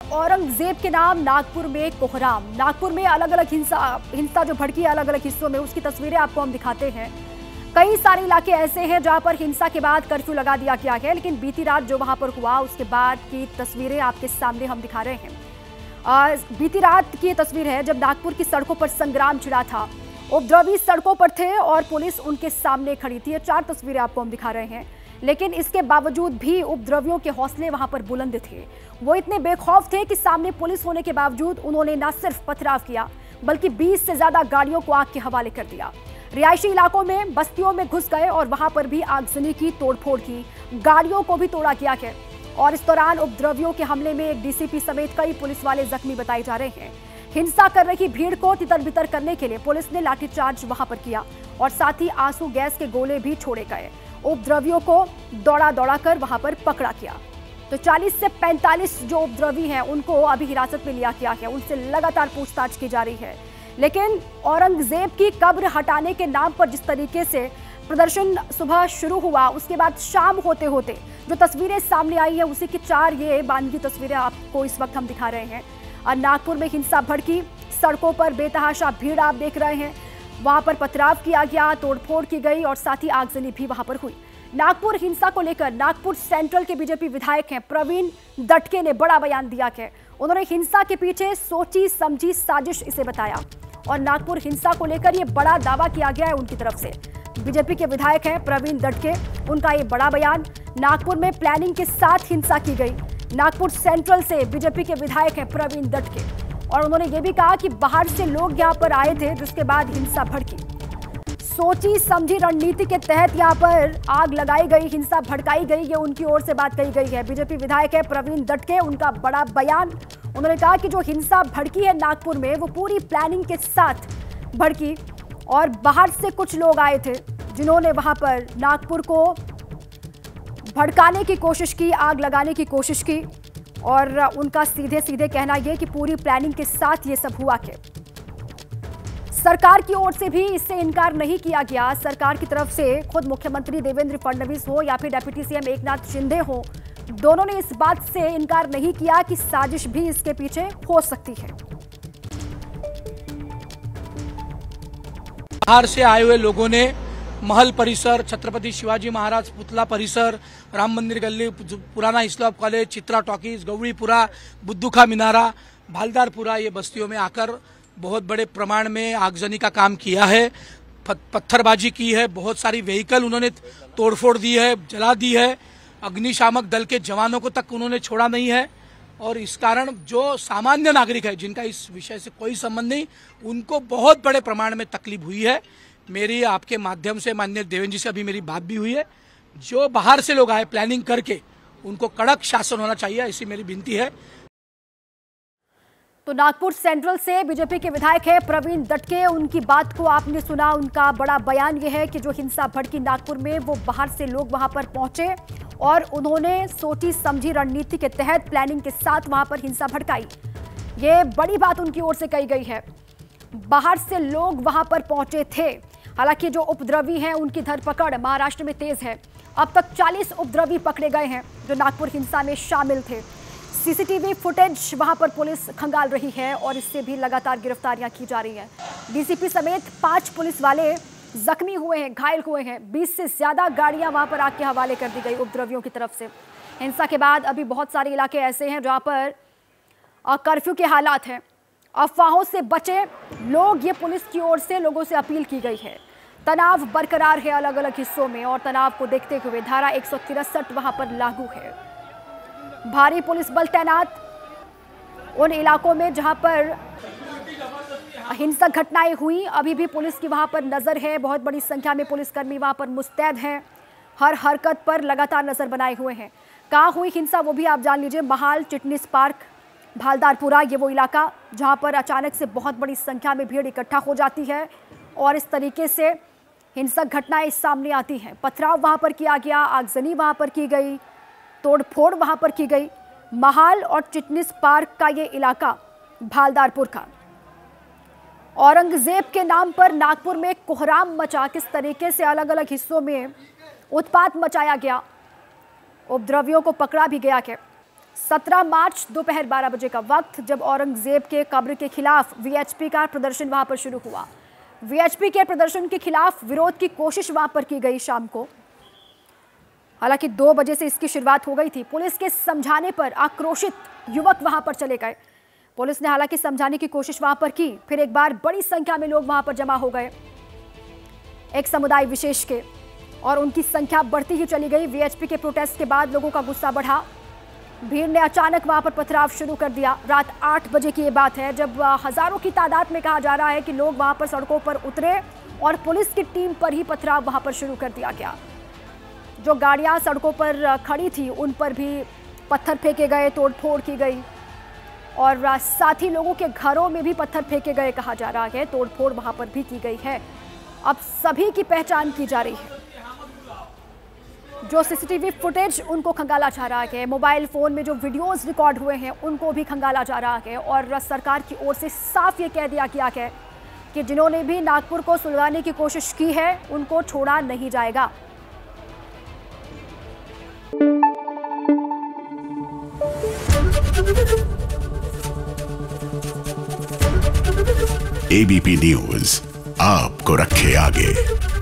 औरंगजेब के नाम नागपुर में कोहराम। नागपुर में अलग अलग हिंसा जो भड़की है अलग अलग हिस्सों में, उसकी तस्वीरें आपको हम दिखाते हैं। कई सारे इलाके ऐसे हैं जहां पर हिंसा के बाद कर्फ्यू लगा दिया गया है, लेकिन बीती रात जो वहां पर हुआ उसके बाद की तस्वीरें आपके सामने हम दिखा रहे हैं। बीती रात की तस्वीर है जब नागपुर की सड़कों पर संग्राम छिड़ा था। उपद्रवी सड़कों पर थे और पुलिस उनके सामने खड़ी थी। ये 4 तस्वीरें आपको हम दिखा रहे हैं, लेकिन इसके बावजूद भी उपद्रवियों के हौसले वहां पर बुलंद थे। वो इतने बेखौफ थे कि सामने पुलिस होने के बावजूद उन्होंने न सिर्फ पथराव किया बल्कि 20 से ज्यादा गाड़ियों को आग के हवाले कर दिया। रिहायशी इलाकों में, बस्तियों में घुस गए और वहां पर भी आगजनी की, तोड़फोड़ की, गाड़ियों को भी तोड़ा गया है। और इस दौरान उपद्रवियों के हमले में एक डीसीपी समेत कई पुलिस वाले जख्मी बताए जा रहे हैं। हिंसा कर रही भीड़ को तितर बितर करने के लिए पुलिस ने लाठीचार्ज वहां पर किया और साथ ही आंसू गैस के गोले भी छोड़े गए। उपद्रवियों को दौड़ा दौड़ा कर वहां पर पकड़ा गया। तो 40 से 45 जो उपद्रवी हैं उनको अभी हिरासत में लिया गया है। उनसे लगातार पूछताछ की जा रही है। लेकिन औरंगजेब की कब्र हटाने के नाम पर जिस तरीके से प्रदर्शन सुबह शुरू हुआ, उसके बाद शाम होते होते जो तस्वीरें सामने आई है उसी की 4 ये बानगी तस्वीरें आपको इस वक्त हम दिखा रहे हैं। और नागपुर में हिंसा भड़की, सड़कों पर बेतहाशा भीड़ आप देख रहे हैं। वहां पर पथराव किया गया, तोड़फोड़ की गई और साथ ही आगजनी भी वहां पर हुई। नागपुर हिंसा को लेकर नागपुर सेंट्रल के बीजेपी विधायक हैं प्रवीण दटके ने बड़ा बयान दिया है। उन्होंने हिंसा के पीछे सोची समझी साजिश इसे बताया और नागपुर हिंसा को लेकर यह बड़ा दावा किया गया है उनकी तरफ से। बीजेपी के विधायक हैं प्रवीण दटके, उनका ये बड़ा बयान। नागपुर में प्लानिंग के साथ हिंसा की गई। नागपुर सेंट्रल से बीजेपी के विधायक हैं प्रवीण दटके और उन्होंने ये भी कहा कि बाहर से लोग यहाँ पर आए थे जिसके बाद हिंसा भड़की। सोची समझी रणनीति के तहत यहाँ पर आग लगाई गई, हिंसा भड़काई गई, ये उनकी ओर से बात कही गई है। बीजेपी विधायक है प्रवीण दटके, उनका बड़ा बयान। उन्होंने कहा कि जो हिंसा भड़की है नागपुर में वो पूरी प्लानिंग के साथ भड़की और बाहर से कुछ लोग आए थे जिन्होंने वहां पर नागपुर को भड़काने की कोशिश की, आग लगाने की कोशिश की। और उनका सीधे सीधे कहना यह कि पूरी प्लानिंग के साथ ये सब हुआ। के सरकार की ओर से भी इससे इनकार नहीं किया गया। सरकार की तरफ से खुद मुख्यमंत्री देवेंद्र फडणवीस हो या फिर डिप्टी सीएम एकनाथ शिंदे हो, दोनों ने इस बात से इनकार नहीं किया कि साजिश भी इसके पीछे हो सकती है। बाहर से आए हुए लोगों ने महल परिसर, छत्रपति शिवाजी महाराज पुतला परिसर, राम मंदिर गली, पुराना इस्लाम कॉलेज, चित्रा टॉकीज, गौरीपुरा, बुद्धूखा मीनारा, भालदारपुरा, ये बस्तियों में आकर बहुत बड़े प्रमाण में आगजनी का काम किया है। पत्थरबाजी की है, बहुत सारी व्हीकल उन्होंने तोड़फोड़ दी है, जला दी है। अग्निशामक दल के जवानों को तक उन्होंने छोड़ा नहीं है। और इस कारण जो सामान्य नागरिक है जिनका इस विषय से कोई संबंध नहीं, उनको बहुत बड़े प्रमाण में तकलीफ हुई है। मेरी आपके माध्यम से माननीय देवेंद्र जी से अभी मेरी बात भी हुई है। जो बाहर से लोग आए प्लानिंग करके, उनको कड़क शासन होना चाहिए, ऐसी मेरी विनती है। तो नागपुर सेंट्रल से बीजेपी के विधायक है प्रवीण दटके, उनकी बात को आपने सुना। उनका बड़ा बयान यह है कि जो हिंसा भड़की नागपुर में, वो बाहर से लोग वहां पर पहुंचे और उन्होंने सोची समझी रणनीति के तहत प्लानिंग के साथ वहां पर हिंसा भड़काई। ये बड़ी बात उनकी ओर से कही गई है। बाहर से लोग वहां पर पहुंचे थे। हालांकि जो उपद्रवी हैं उनकी धरपकड़ महाराष्ट्र में तेज है। अब तक 40 उपद्रवी पकड़े गए हैं जो नागपुर हिंसा में शामिल थे। सीसीटीवी फुटेज वहां पर पुलिस खंगाल रही है और इससे भी लगातार गिरफ्तारियां की जा रही हैं। डीसीपी समेत 5 पुलिस वाले जख्मी हुए हैं, घायल हुए हैं। 20 से ज्यादा गाड़ियां वहां पर आग के हवाले कर दी गई उपद्रवियों की तरफ से। हिंसा के बाद अभी बहुत सारे इलाके ऐसे हैं जहां पर कर्फ्यू के हालात हैं। अफवाहों से बचे लोग, ये पुलिस की ओर से लोगों से अपील की गई है। तनाव बरकरार है अलग अलग हिस्सों में और तनाव को देखते हुए धारा 163 वहां पर लागू है। भारी पुलिस बल तैनात उन इलाकों में जहां पर हिंसक घटनाएं हुई। अभी भी पुलिस की वहां पर नजर है। बहुत बड़ी संख्या में पुलिसकर्मी वहां पर मुस्तैद हैं, हर हरकत पर लगातार नजर बनाए हुए हैं। कहां हुई हिंसा वो भी आप जान लीजिए। महाल, चिटनिस पार्क, भालदारपुरा, ये वो इलाका जहां पर अचानक से बहुत बड़ी संख्या में भीड़ इकट्ठा हो जाती है और इस तरीके से हिंसक घटनाएं सामने आती हैं। पथराव वहां पर किया गया, आगजनी वहां पर की गई, तोड़फोड़ वहां पर की गई। महाल और चिटनिस पार्क का ये इलाका भालदारपुर का। औरंगजेब के नाम पर नागपुर में कोहराम मचा, किस तरीके से अलग अलग हिस्सों में उत्पात मचाया गया, उपद्रवियों को पकड़ा भी गया है। 17 मार्च दोपहर 12 बजे का वक्त, जब औरंगजेब के कब्र के खिलाफ वीएचपी का प्रदर्शन वहां पर शुरू हुआ। वीएचपी के प्रदर्शन के खिलाफ विरोध की कोशिश वहां पर की गई शाम को। हालांकि 2 बजे से इसकी शुरुआत हो गई थी। पुलिस के समझाने पर आक्रोशित युवक वहां पर चले गए। पुलिस ने हालांकि समझाने की कोशिश वहां पर की, फिर एक बार बड़ी संख्या में लोग वहां पर जमा हो गए, एक समुदाय विशेष के, और उनकी संख्या बढ़ती ही चली गई। वीएचपी के प्रोटेस्ट के बाद लोगों का गुस्सा बढ़ा। भीड़ ने अचानक वहां पर पथराव शुरू कर दिया। रात 8 बजे की ये बात है, जब हजारों की तादाद में कहा जा रहा है कि लोग वहां पर सड़कों पर उतरे और पुलिस की टीम पर ही पथराव वहां पर शुरू कर दिया गया। जो गाड़ियां सड़कों पर खड़ी थी उन पर भी पत्थर फेंके गए, तोड़फोड़ की गई, और साथ ही लोगों के घरों में भी पत्थर फेंके गए कहा जा रहा है। तोड़फोड़ वहां पर भी की गई है। अब सभी की पहचान की जा रही है। जो सीसीटीवी फुटेज उनको खंगाला जा रहा है, मोबाइल फोन में जो वीडियोस रिकॉर्ड हुए हैं उनको भी खंगाला जा रहा है, और सरकार की ओर से साफ ये कह दिया गया है कि जिन्होंने भी नागपुर को सुलगाने की कोशिश की है उनको छोड़ा नहीं जाएगा। एबीपी न्यूज आपको रखे आगे।